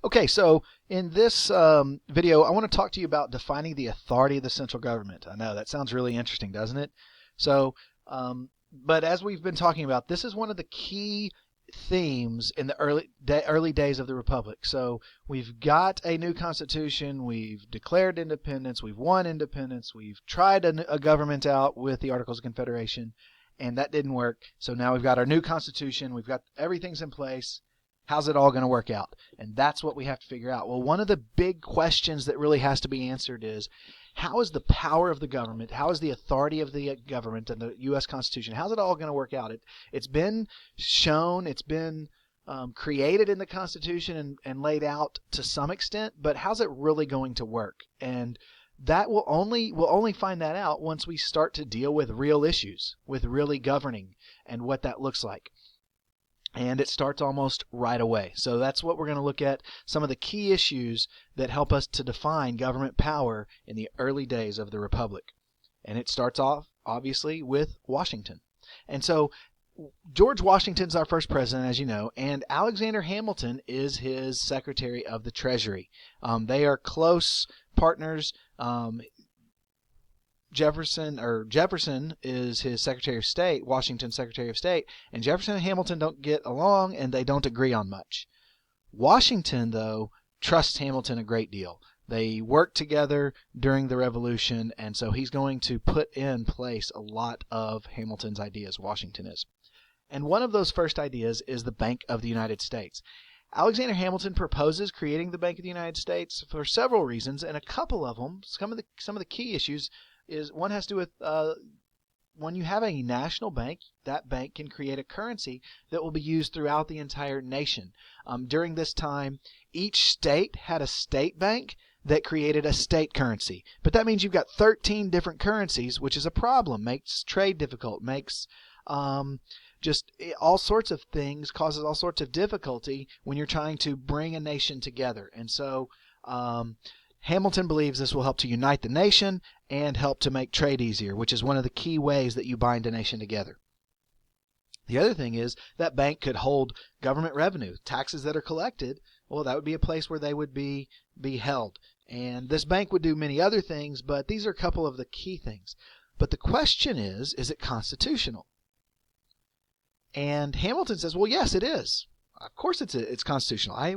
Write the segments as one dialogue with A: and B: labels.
A: Okay, so in this video, I want to talk to you about defining the authority of the central government. I know that sounds really interesting, doesn't it? So, but as we've been talking about, this is one of the key themes in the early days of the Republic. So we've got a new constitution, we've declared independence, we've won independence, we've tried a government out with the Articles of Confederation, and that didn't work. So now we've got our new constitution, we've got everything's in place. How's it all going to work out? And that's what we have to figure out. Well, one of the big questions that really has to be answered is, how is the power of the government, how is the authority of the government and the U.S. Constitution, how's it all going to work out? It's been shown, it's been created in the Constitution and laid out to some extent, but how's it really going to work? And that we'll only find that out once we start to deal with real issues, with really governing and what that looks like. And it starts almost right away. So that's what we're going to look at, some of the key issues that help us to define government power in the early days of the Republic. And it starts off, obviously, with Washington. And so George Washington's our first president, as you know, and Alexander Hamilton is his Secretary of the Treasury. They are close partners. Jefferson is his Secretary of State, Washington's Secretary of State, and Jefferson and Hamilton don't get along and they don't agree on much. Washington, though, trusts Hamilton a great deal. They worked together during the Revolution, and so he's going to put in place a lot of Hamilton's ideas, Washington is. And one of those first ideas is the Bank of the United States. Alexander Hamilton proposes creating the Bank of the United States for several reasons, and a couple of them, some of the key issues, is one has to do with when you have a national bank, that bank can create a currency that will be used throughout the entire nation. During this time, each state had a state bank that created a state currency. But that means you've got 13 different currencies, which is a problem, makes trade difficult, makes just all sorts of things, causes all sorts of difficulty when you're trying to bring a nation together. And so Hamilton believes this will help to unite the nation and help to make trade easier, which is one of the key ways that you bind a nation together. The other thing is that bank could hold government revenue, taxes that are collected. Well, that would be a place where they would be held. And this bank would do many other things, but these are a couple of the key things. But the question is it constitutional? And Hamilton says, well, yes, it is. Of course it's constitutional. I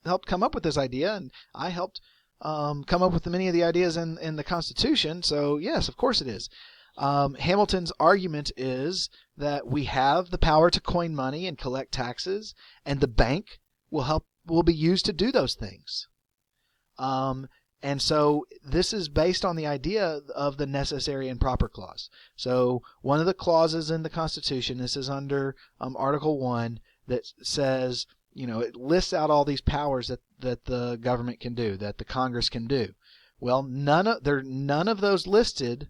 A: helped come up with this idea, and I helped come up with many of the ideas in the Constitution, so yes, of course it is. Hamilton's argument is that we have the power to coin money and collect taxes, and the bank will be used to do those things. And so this is based on the idea of the necessary and proper clause. So one of the clauses in the Constitution, this is under Article 1, that says, it lists out all these powers that the government can do, that the Congress can do. Well, none of those listed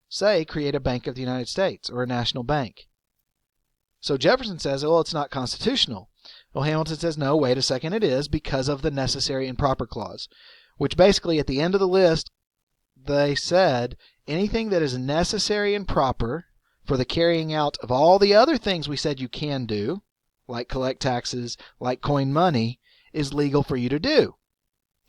A: say create a Bank of the United States or a national bank. So Jefferson says, well, it's not constitutional. Well, Hamilton says, no, wait a second, it is, because of the necessary and proper clause, which basically at the end of the list, they said anything that is necessary and proper for the carrying out of all the other things we said you can do, like collect taxes, like coin money, is legal for you to do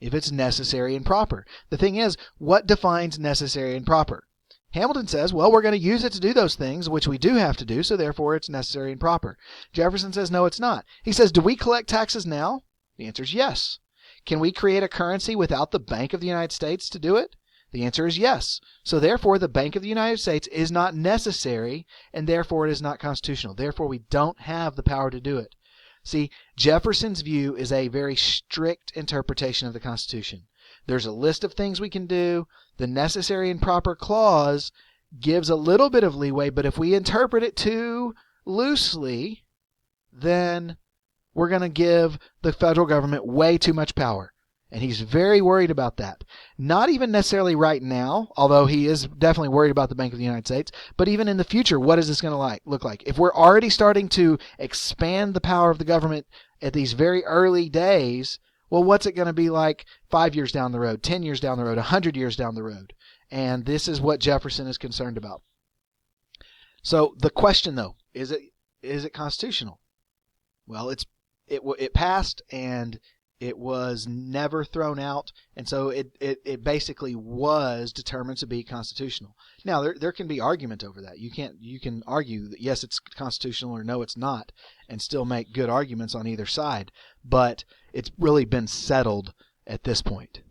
A: if it's necessary and proper. The thing is, what defines necessary and proper? Hamilton says, well, we're going to use it to do those things, which we do have to do, so therefore it's necessary and proper. Jefferson says, no, it's not. He says, do we collect taxes now? The answer is yes. Can we create a currency without the Bank of the United States to do it? The answer is yes. So therefore, the Bank of the United States is not necessary, and therefore it is not constitutional. Therefore, we don't have the power to do it. See, Jefferson's view is a very strict interpretation of the Constitution. There's a list of things we can do. The necessary and proper clause gives a little bit of leeway, but if we interpret it too loosely, then we're going to give the federal government way too much power. And he's very worried about that. Not even necessarily right now, although he is definitely worried about the Bank of the United States, but even in the future, what is this going to look like? If we're already starting to expand the power of the government at these very early days, well, what's it going to be like 5 years down the road, 10 years down the road, 100 years down the road? And this is what Jefferson is concerned about. So the question, though, is it constitutional? Well, it passed, and It was never thrown out, and so it basically was determined to be constitutional. Now there can be argument over that. You can argue that yes, it's constitutional, or no, it's not, and still make good arguments on either side. But it's really been settled at this point.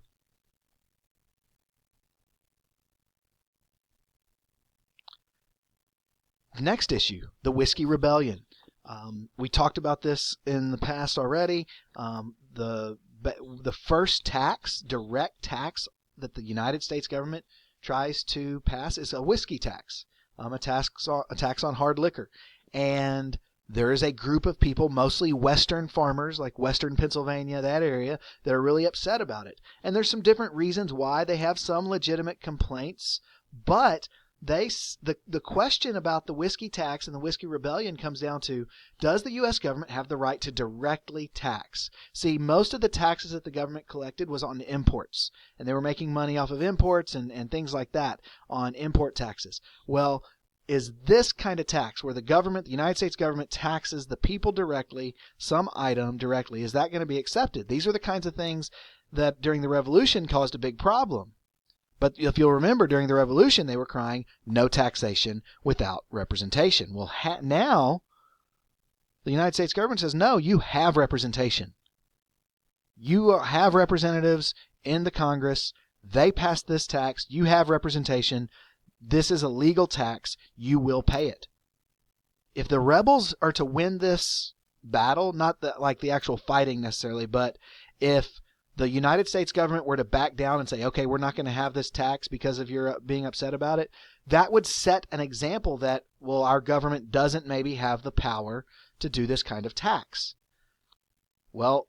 A: Next issue, the Whiskey Rebellion. We talked about this in the past already. The first direct tax that the United States government tries to pass is a whiskey tax, a tax on hard liquor. And there is a group of people, mostly Western farmers, like Western Pennsylvania, that area, that are really upset about it. And there's some different reasons why. They have some legitimate complaints, but the question about the whiskey tax and the Whiskey Rebellion comes down to, does the U.S. government have the right to directly tax? See, most of the taxes that the government collected was on imports, and they were making money off of imports and things like that on import taxes. Well, is this kind of tax where the United States government taxes the people directly, some item directly, is that going to be accepted? These are the kinds of things that during the Revolution caused a big problem. But if you'll remember, during the Revolution, they were crying, no taxation without representation. Well, now the United States government says, no, you have representation. You have representatives in the Congress. They passed this tax. You have representation. This is a legal tax. You will pay it. If the rebels are to win this battle, not like the actual fighting necessarily, but if the United States government were to back down and say, okay, we're not going to have this tax because of your being upset about it, that would set an example that, well, our government doesn't maybe have the power to do this kind of tax. Well,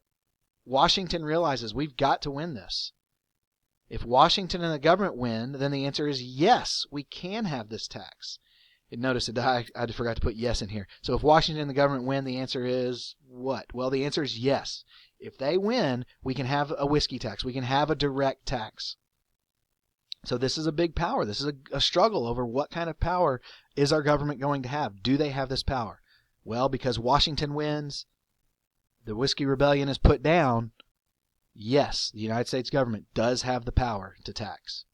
A: Washington realizes we've got to win this. If Washington and the government win, then the answer is yes, we can have this tax. And notice that I forgot to put yes in here. So if Washington and the government win, the answer is what? Well, the answer is yes. If they win, we can have a whiskey tax. We can have a direct tax. So this is a big power. This is a struggle over what kind of power is our government going to have. Do they have this power? Well, because Washington wins, the Whiskey Rebellion is put down, yes, the United States government does have the power to tax.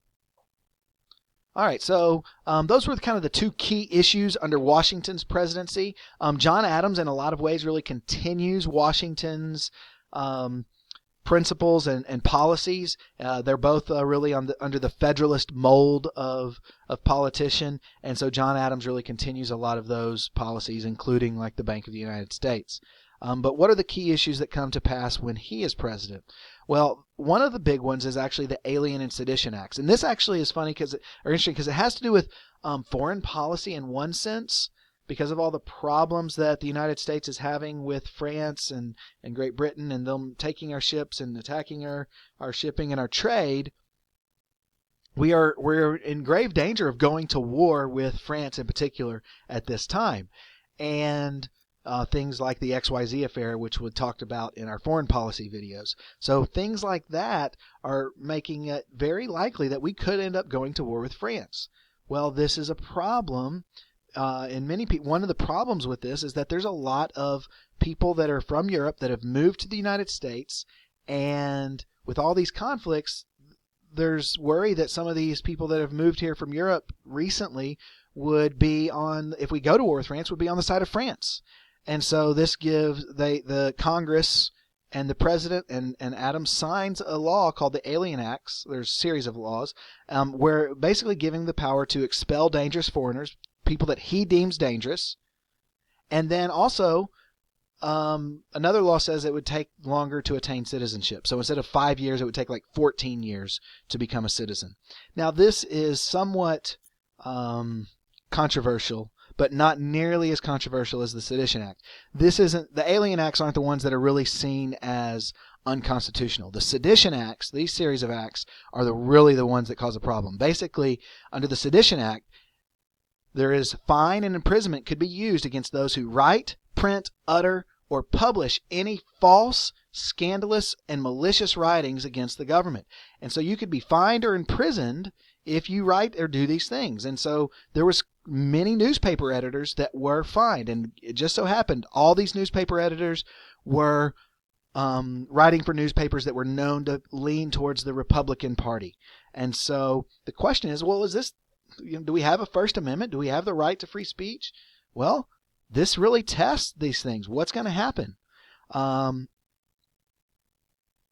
A: All right, so those were kind of the two key issues under Washington's presidency. John Adams, in a lot of ways, really continues Washington's principles and policies. They're both really under the Federalist mold of politician, and so John Adams really continues a lot of those policies, including like the Bank of the United States. But what are the key issues that come to pass when he is president? Well, one of the big ones is actually the Alien and Sedition Acts. And this actually is funny interesting because it has to do with foreign policy in one sense, because of all the problems that the United States is having with France and Great Britain and them taking our ships and attacking our shipping and our trade. We're in grave danger of going to war with France in particular at this time. And things like the XYZ affair, which we talked about in our foreign policy videos. So things like that are making it very likely that we could end up going to war with France. Well, this is a problem. And many people, one of the problems with this is that there's a lot of people that are from Europe that have moved to the United States, and with all these conflicts, there's worry that some of these people that have moved here from Europe recently would be on, if we go to war with France, would be on the side of France. And so this gives the Congress and the President and Adams signs a law called the Alien Acts. There's a series of laws where basically giving the power to expel dangerous foreigners, people that he deems dangerous. And then also another law says it would take longer to attain citizenship. So instead of 5 years, it would take like 14 years to become a citizen. Now this is somewhat controversial, but not nearly as controversial as the Sedition Act. The Alien Acts aren't the ones that are really seen as unconstitutional. The Sedition Acts, these series of acts, are really the ones that cause a problem. Basically, under the Sedition Act, there is fine and imprisonment could be used against those who write, print, utter, or publish any false, scandalous, and malicious writings against the government. And so you could be fined or imprisoned if you write or do these things. And so there was many newspaper editors that were fined, and it just so happened all these newspaper editors were writing for newspapers that were known to lean towards the Republican Party. And so the question is, well, do we have a First Amendment? Do we have the right to free speech? Well, this really tests these things. What's going to happen?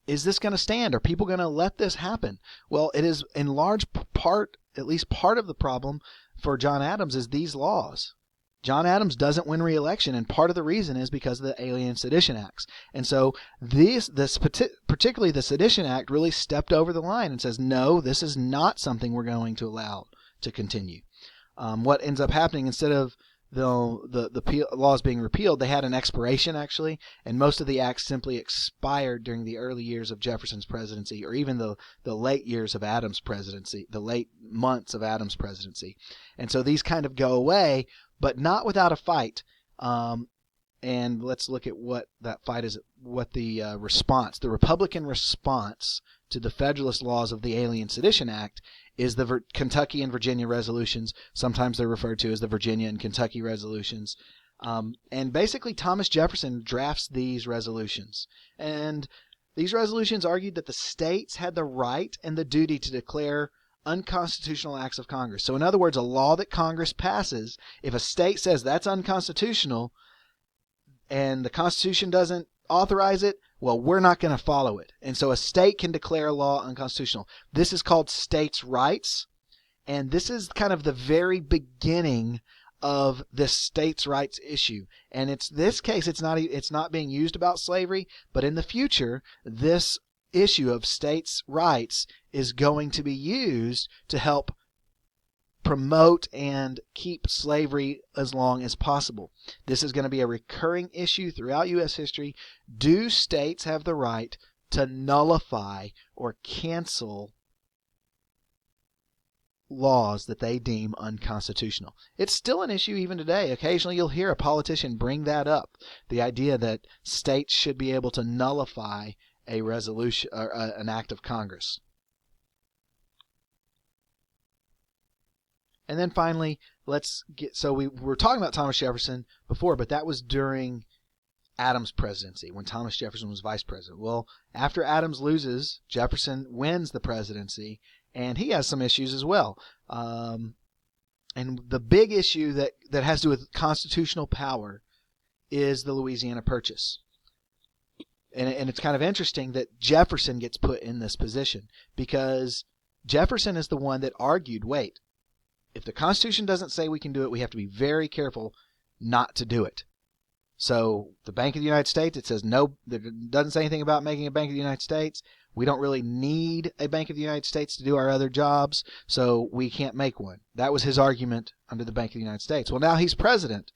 A: Is this going to stand? Are people going to let this happen? Well, it is in large part, at least part of the problem for John Adams is these laws. John Adams doesn't win re-election, and part of the reason is because of the Alien and Sedition Acts. And so particularly the Sedition Act really stepped over the line and says, no, this is not something we're going to allow to continue. What ends up happening, instead of the laws being repealed, they had an expiration actually, and most of the acts simply expired during the early years of Jefferson's presidency, or even the late years of Adams' presidency, the late months of Adams' presidency. And so these kind of go away, but not without a fight. And let's look at what that fight is, what the Republican response to the Federalist laws of the Alien Sedition Act is the Kentucky and Virginia resolutions. Sometimes they're referred to as the Virginia and Kentucky resolutions. And basically Thomas Jefferson drafts these resolutions. And these resolutions argued that the states had the right and the duty to declare unconstitutional acts of Congress. So in other words, a law that Congress passes, if a state says that's unconstitutional and the Constitution doesn't authorize it, well, we're not going to follow it. And so a state can declare a law unconstitutional. This is called states' rights, and this is kind of the very beginning of this states' rights issue. And this case, it's not being used about slavery, but in the future, this issue of states' rights is going to be used to help promote and keep slavery as long as possible. This is going to be a recurring issue throughout U.S. history. Do states have the right to nullify or cancel laws that they deem unconstitutional? It's still an issue even today. Occasionally you'll hear a politician bring that up, the idea that states should be able to nullify a resolution or an act of Congress. And then finally, we were talking about Thomas Jefferson before, but that was during Adams' presidency, when Thomas Jefferson was vice president. Well, after Adams loses, Jefferson wins the presidency, and he has some issues as well. And the big issue that has to do with constitutional power is the Louisiana Purchase. And it's kind of interesting that Jefferson gets put in this position, because Jefferson is the one that argued, wait, if the Constitution doesn't say we can do it, we have to be very careful not to do it. So the Bank of the United States, it says no, it doesn't say anything about making a Bank of the United States. We don't really need a Bank of the United States to do our other jobs, so we can't make one. That was his argument under the Bank of the United States. Well, now he's president,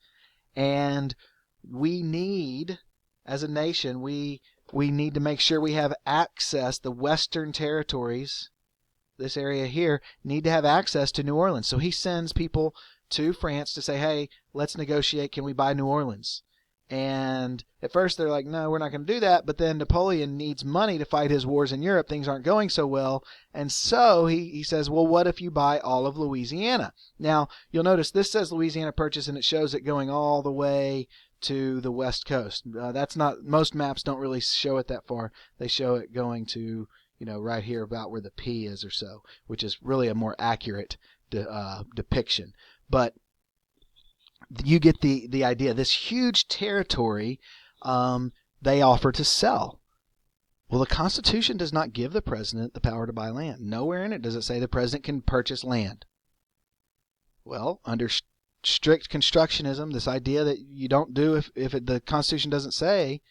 A: and we need, as a nation, we need to make sure we have access. The Western territories, this area here, need to have access to New Orleans. So he sends people to France to say, hey, let's negotiate. Can we buy New Orleans? And at first they're like, no, we're not going to do that. But then Napoleon needs money to fight his wars in Europe. Things aren't going so well. And so he says, well, what if you buy all of Louisiana? Now, you'll notice this says Louisiana Purchase, and it shows it going all the way to the West Coast. That's not, most maps don't really show it that far. They show it going to, right here about where the P is or so, which is really a more accurate depiction. But you get the idea. This huge territory they offer to sell. Well, the Constitution does not give the president the power to buy land. Nowhere in it does it say the president can purchase land. Well, under strict constructionism, this idea that you don't do if the Constitution doesn't say,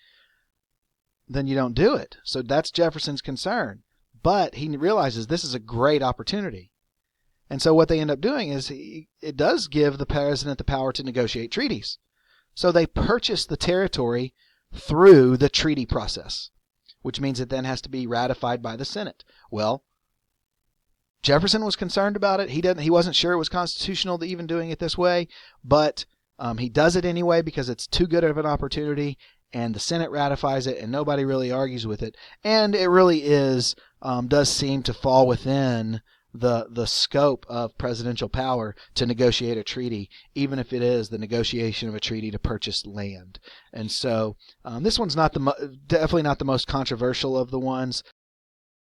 A: then you don't do it. So that's Jefferson's concern. But he realizes this is a great opportunity. And so what they end up doing is it does give the president the power to negotiate treaties. So they purchase the territory through the treaty process, which means it then has to be ratified by the Senate. Well, Jefferson was concerned about it. He wasn't sure it was constitutional to even doing it this way, but he does it anyway because it's too good of an opportunity, and the Senate ratifies it, and nobody really argues with it. And it really does seem to fall within the scope of presidential power to negotiate a treaty, even if it is the negotiation of a treaty to purchase land. And so this one's not definitely not the most controversial of the ones.